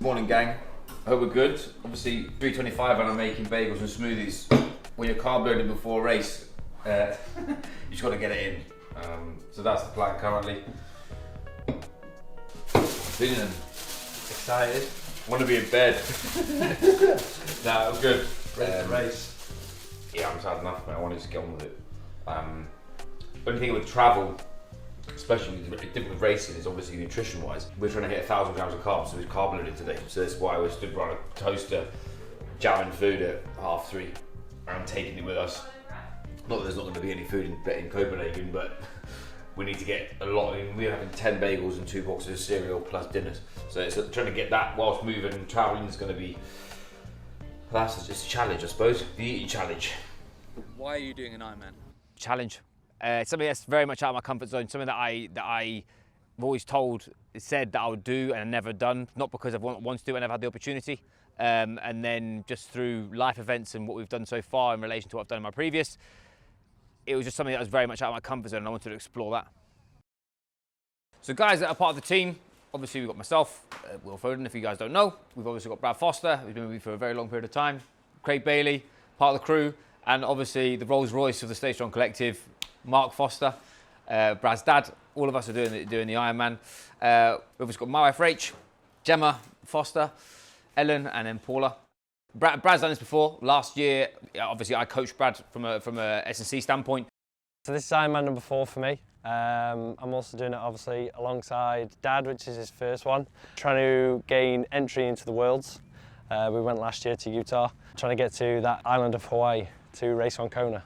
Morning, gang. I hope we're good. Obviously, 3:25 and I'm making bagels and smoothies. When you're carb loading before a race, you just got to get it in. So that's the plan currently. Feeling excited. Want to be in bed. Nah, I'm good. Ready to race. Yeah, I'm sad enough, man. I want to just get on with it. Only thing with travel, especially different with racing, is obviously nutrition-wise. We're trying to hit 1,000 grams of carbs, so we're carb loaded today. So that's why we stood around a toaster, jamming food at 3:30, and taking it with us. Not that there's not going to be any food in Copenhagen, but we need to get a lot. I mean, we're having 10 bagels and 2 boxes of cereal plus dinners. So it's trying to get that whilst moving and traveling is going to be. That's just a challenge, I suppose. The eating challenge. Why are you doing an Ironman? Challenge. Something that's very much out of my comfort zone. Something that I've always said that I would do and never done. Not because I've wanted to do it and never had the opportunity. And then just through life events and what we've done so far in relation to what I've done in my previous, it was just something that was very much out of my comfort zone and I wanted to explore that. So guys that are part of the team, obviously we've got myself, Will Foden, if you guys don't know. We've obviously got Brad Foster, who's been with me for a very long period of time. Craig Bailey, part of the crew. And obviously the Rolls Royce of the Stay Strong Collective, Mark Foster, Brad's dad. All of us are doing the Ironman. We've just got my wife Rach, Gemma Foster, Ellen, and then Paula. Brad's done this before. Last year, obviously I coached Brad from a S&C standpoint. So this is Ironman number 4 for me. I'm also doing it obviously alongside Dad, which is his first one. Trying to gain entry into the Worlds. We went last year to Utah, trying to get to that island of Hawaii to race on Kona.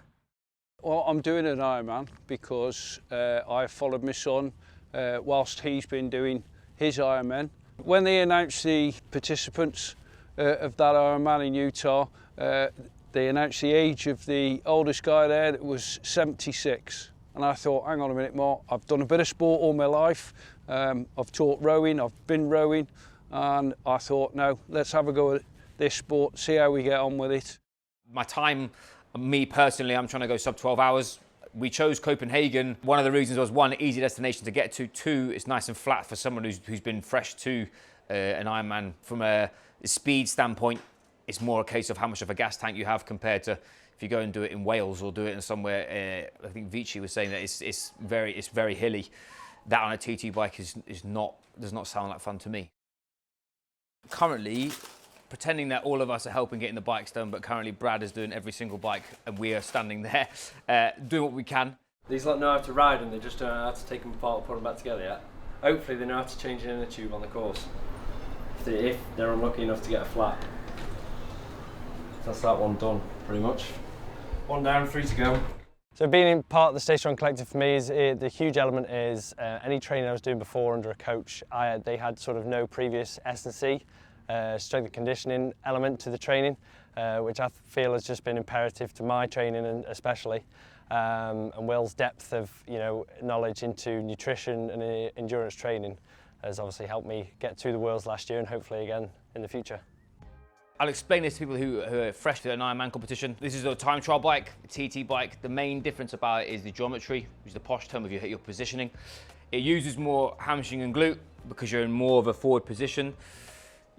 Well, I'm doing an Ironman because I followed my son whilst he's been doing his Ironman. When they announced the participants of that Ironman in Utah, they announced the age of the oldest guy there that was 76. And I thought, hang on a minute, Mark, I've done a bit of sport all my life. I've taught rowing, I've been rowing, and I thought, no, let's have a go at this sport, see how we get on with it. My time, me personally, I'm trying to go sub 12 hours. We chose Copenhagen. One of the reasons was 1, easy destination to get to. 2, it's nice and flat for someone who's been fresh to an Ironman. From a speed standpoint, it's more a case of how much of a gas tank you have compared to if you go and do it in Wales or do it in somewhere. I think Vici was saying that it's very hilly. That on a TT bike does not sound like fun to me. Currently, pretending that all of us are helping getting the bikes done, but currently Brad is doing every single bike and we are standing there doing what we can. These lot know how to ride and they just don't know how to take them apart and put them back together yet. Hopefully they know how to change an inner tube on the course, if they're unlucky enough to get a flat. That's that one done, pretty much. 1 down, 3 to go. So being part of the Stay Strong Collective for me, the huge element is any training I was doing before under a coach, they had sort of no previous S&C. Strength and conditioning element to the training, which I feel has just been imperative to my training and especially, and Will's depth of knowledge into nutrition and endurance training has obviously helped me get to the Worlds last year and hopefully again in the future. I'll explain this to people who are fresh to an Ironman competition. This is a time trial bike, a TT bike. The main difference about it is the geometry, which is the posh term of your positioning. It uses more hamstring and glute because you're in more of a forward position.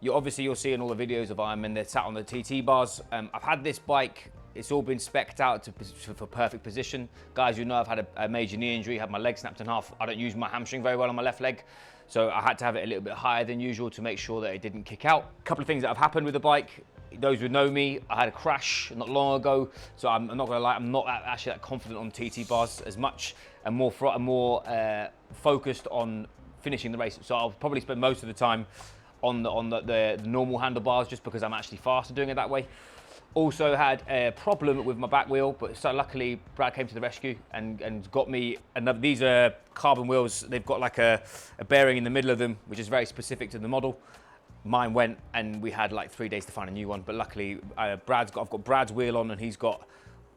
You'll see in all the videos of Ironman, they're sat on the TT bars. I've had this bike, it's all been spec'd out for perfect position. Guys, I've had a major knee injury, had my leg snapped in half. I don't use my hamstring very well on my left leg, so I had to have it a little bit higher than usual to make sure that it didn't kick out. A couple of things that have happened with the bike. Those who know me, I had a crash not long ago, so I'm not gonna lie, I'm not actually that confident on TT bars as much, and more focused on finishing the race. So I'll probably spend most of the time on the normal handlebars just because I'm actually faster doing it that way. Also had a problem with my back wheel, but so luckily Brad came to the rescue and got me another. These are carbon wheels. They've got like a bearing in the middle of them, which is very specific to the model. Mine went and we had like 3 days to find a new one, but luckily I've got Brad's wheel on and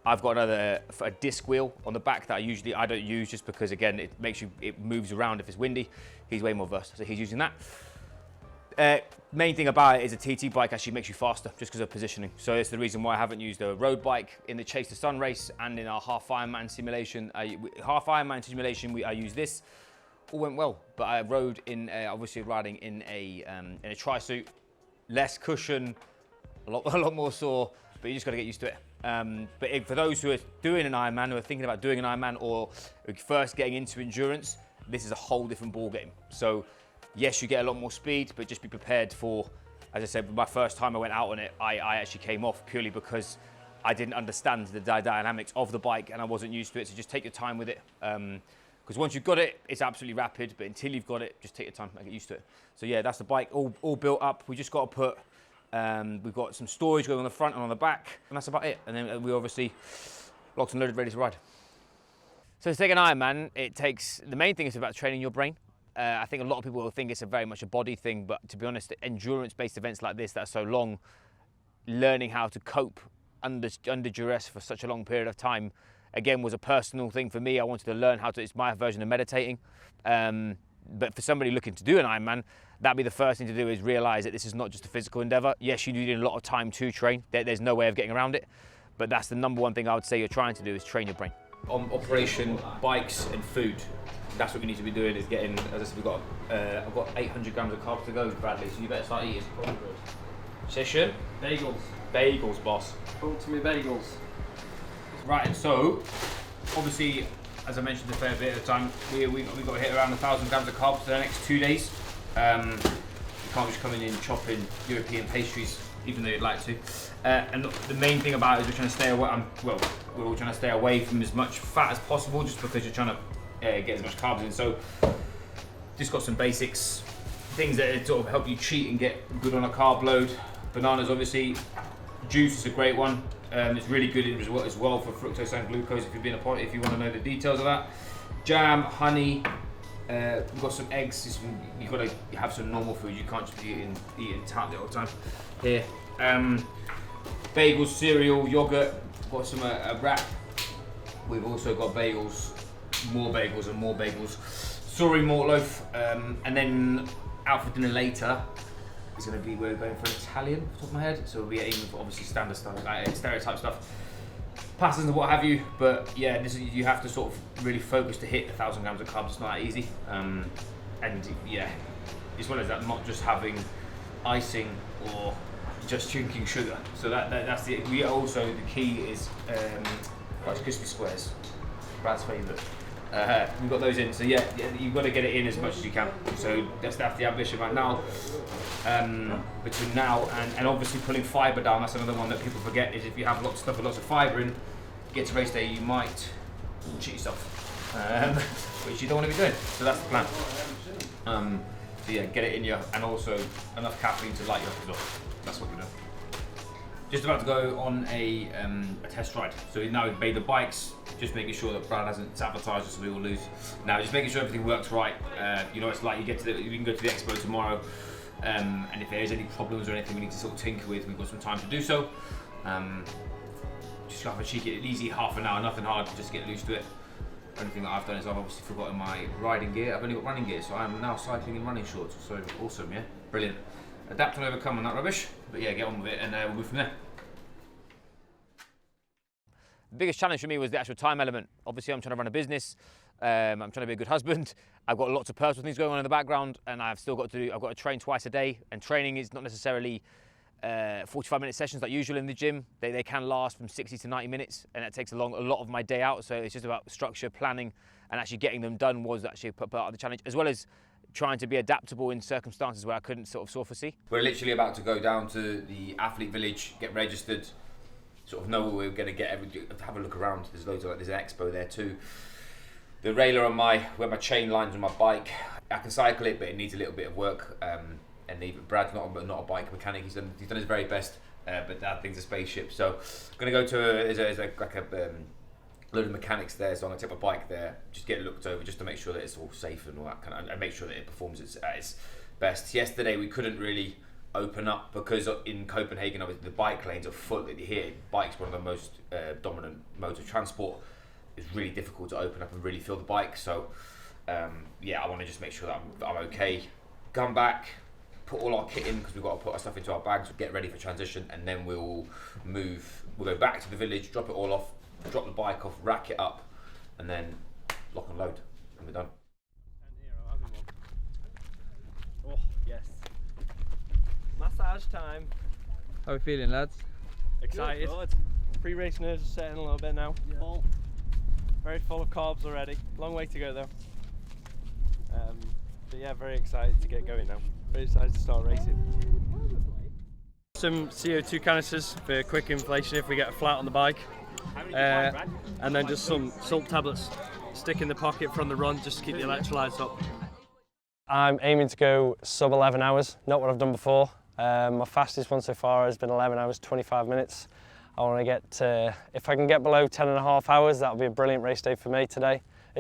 I've got a disc wheel on the back that I don't use just because again it moves around if it's windy. He's way more versatile, so he's using that. Main thing about it is a TT bike actually makes you faster just because of positioning. So it's the reason why I haven't used a road bike in the Chase the Sun race and in our half Ironman simulation. I use this. All went well, but I rode in obviously riding in a tri-suit less cushion, a lot more sore, but you just got to get used to it. For those who are doing an Ironman, who are thinking about doing an Ironman, or first getting into endurance, this is a whole different ball game. So yes, you get a lot more speed, but just be prepared for, as I said, my first time I went out on it, I actually came off purely because I didn't understand the dynamics of the bike and I wasn't used to it. So just take your time with it. Because once you've got it, it's absolutely rapid, but until you've got it, just take your time and get used to it. So yeah, that's the bike all built up. We just got to put, we've got some storage going on the front and on the back, and that's about it. And then we obviously locked and loaded, ready to ride. So to take an Ironman, the main thing is about training your brain. I think a lot of people will think it's very much a body thing, but to be honest, endurance-based events like this that are so long, learning how to cope under duress for such a long period of time, again, was a personal thing for me. I wanted to learn it's my version of meditating. But for somebody looking to do an Ironman, that'd be the first thing to do, is realize that this is not just a physical endeavor. Yes, you need a lot of time to train. There's no way of getting around it. But that's the number one thing I would say you're trying to do, is train your brain. On operation, bikes and food, that's what we need to be doing, is getting, as I said, I've got 800 grams of carbs to go, Bradley, so you better start eating. Session? Bagels. Bagels, boss. Talk to me bagels. Right, so obviously, as I mentioned a fair bit of the time, we've got to hit around 1,000 grams of carbs for the next 2 days. You can't just come in and chopping European pastries, even though you'd like to. And the main thing about it is we're trying to stay away. We're all trying to stay away from as much fat as possible, just because you're trying to get as much carbs in. So just got some basics, things that sort of help you cheat and get good on a carb load. Bananas, obviously. Juice is a great one. It's really good as well for fructose and glucose if you want to know the details of that. Jam, honey. We've got some eggs. You've got to have some normal food. You can't just be eating tat all the time. Here, bagels, cereal, yogurt. Got some a wrap. We've also got bagels, more bagels and more bagels. Sorry, malt loaf, and then out for dinner later. It's going to be, we're going for Italian off the top of my head, so we'll be aiming for obviously standard stuff, stereotype stuff, pastas and what have you. But yeah, you have to sort of really focus to hit 1,000 grams of carbs. It's not that easy, and yeah, as well as that, not just having icing or just drinking sugar. So that's the. We also, the key is Rice Krispie squares, Brad's favourite. We've got those in, so yeah, you've got to get it in as much as you can. So that's the ambition right now. Between now and obviously pulling fibre down, that's another one that people forget, is if you have lots of stuff with lots of fibre in, get to race day, you might cheat yourself, which you don't want to be doing. So that's the plan. So yeah, get it in you, and also enough caffeine to light you up as well. That's what we're doing. Just about to go on a test ride. So now we've made the bikes, just making sure that Brad hasn't sabotaged us so we will lose. Now just making sure everything works right. You know, it's like you can go to the Expo tomorrow, and if there is any problems or anything we need to sort of tinker with, we've got some time to do so. Just have a cheeky, easy half an hour, nothing hard, just get used to it. The only thing that I've done is I've obviously forgotten my riding gear. I've only got running gear, so I'm now cycling in running shorts. So awesome, yeah, brilliant. Adapt and overcome on that rubbish, but yeah, get on with it, and we'll move from there. The biggest challenge for me was the actual time element. Obviously, I'm trying to run a business. I'm trying to be a good husband. I've got lots of personal things going on in the background, and I've got to train twice a day. And training is not necessarily 45-minute sessions like usual in the gym. They can last from 60 to 90 minutes, and that takes a lot of my day out. So it's just about structure, planning, and actually getting them done was actually part of the challenge, as well as trying to be adaptable in circumstances where I couldn't sort of foresee. We're literally about to go down to the athlete village, get registered, sort of know where we're going to get have a look around. There's loads of, there's an expo there too. The railer on where my chain lines on my bike, I can cycle it, but it needs a little bit of work. And even Brad's not a bike mechanic. He's done his very best, but that thing's a spaceship. So I'm going to go to there's a load of mechanics there, so I'm going to take my bike there, just get it looked over, just to make sure that it's all safe and all that kind of, and make sure that it performs at its best. Yesterday we couldn't really open up because in Copenhagen, obviously the bike lanes are full. Here, bike's one of the most dominant modes of transport. It's really difficult to open up and really feel the bike. So yeah, I want to just make sure that I'm okay. Come back, put all our kit in, because we've got to put our stuff into our bags, get ready for transition, and then we'll go back to the village, drop it all off, drop the bike off, rack it up, and then lock and load, and we're done. Oh, yes. Massage time. How are we feeling, lads? Excited. Pre-race nerves are setting a little bit now. Yeah. Very full of carbs already. Long way to go though. But yeah, very excited to get going now. Very excited to start racing. Some CO2 canisters for quick inflation if we get a flat on the bike. And then just some salt tablets. Stick in the pocket from the run just to keep the electrolytes up. I'm aiming to go sub 11 hours, not what I've done before. My fastest one so far has been 11 hours, 25 minutes. I want to get, if I can get below 10.5 hours, that'll be a brilliant race day for me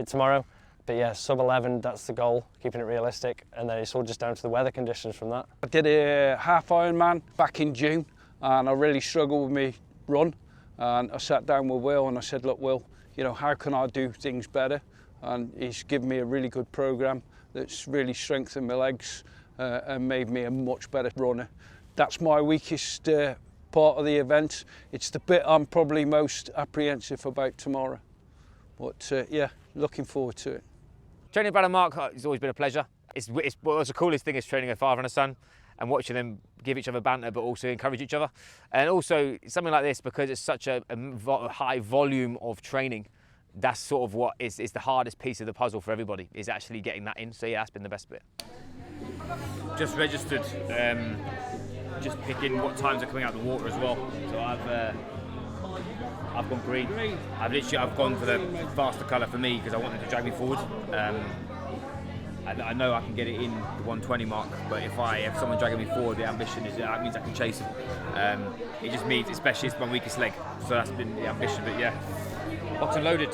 tomorrow. But yeah, sub 11, that's the goal, keeping it realistic. And then it's all just down to the weather conditions from that. I did a half Ironman back in June and I really struggled with my run. And I sat down with Will and I said, look, Will, you know, how can I do things better? And he's given me a really good program that's really strengthened my legs and made me a much better runner. That's my weakest part of the event. It's the bit I'm probably most apprehensive about tomorrow. But yeah, looking forward to it. Training Brad and Mark has always been a pleasure. What's the coolest thing is training a father and a son and watching them give each other banter but also encourage each other. And also something like this, because it's such a high volume of training, that's sort of what is the hardest piece of the puzzle for everybody, is actually getting that in. So yeah, that's been the best bit. Just registered, just picking what times are coming out of the water as well. So I've gone green. I've gone for the faster colour for me because I want them to drag me forward. I know I can get it in the 120 mark, but if someone dragging me forward, the ambition is that means I can chase them. It just means, especially it's my weakest leg, so that's been the ambition. But yeah, locked and loaded,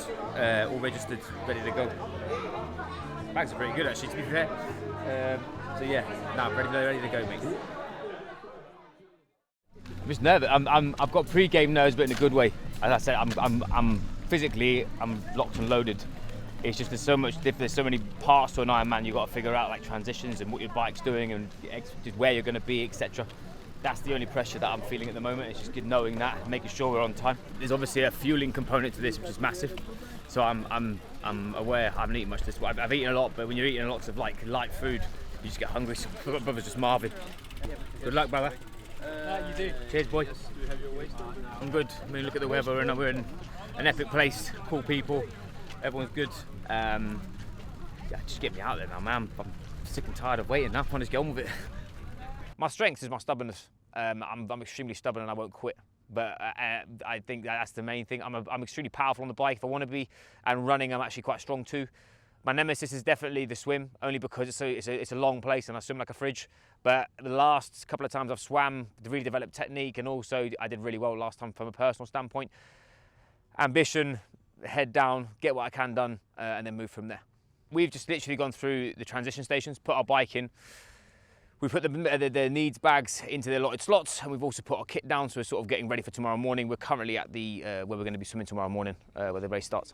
all registered, ready to go. Bags are pretty good actually, to be fair. So yeah, ready to go, mate. I'm just nervous. I've got pre-game nerves, but in a good way. As I said, I'm physically locked and loaded. It's just there's so many parts to an Ironman you've got to figure out, like transitions and what your bike's doing and just where you're going to be, etc. That's the only pressure that I'm feeling at the moment. It's just knowing that, making sure we're on time. There's obviously a fueling component to this, which is massive. So I'm aware I haven't eaten much this week. I've eaten a lot, but when you're eating lots of like light food, you just get hungry. So brother's just Marvin. Good luck, brother. You do. Cheers, boy. Do we have your waist over? I'm good. I mean, look at the weather, and we're in an epic place, cool people, everyone's good. Yeah, just get me out there now, man. I'm sick and tired of waiting now. I want to get on with it. My strength is my stubbornness. I'm extremely stubborn and I won't quit. But I think that's the main thing. I'm extremely powerful on the bike if I want to be, and running I'm actually quite strong too. My nemesis is definitely the swim, only because it's a long place and I swim like a fridge. But the last couple of times I've swam, really developed technique, and also I did really well last time from a personal standpoint. Ambition, head down, get what I can done, and then move from there. We've just literally gone through the transition stations, put our bike in. We put the needs bags into the allotted slots, and we've also put our kit down, so we're sort of getting ready for tomorrow morning. We're currently at the where we're going to be swimming tomorrow morning, where the race starts.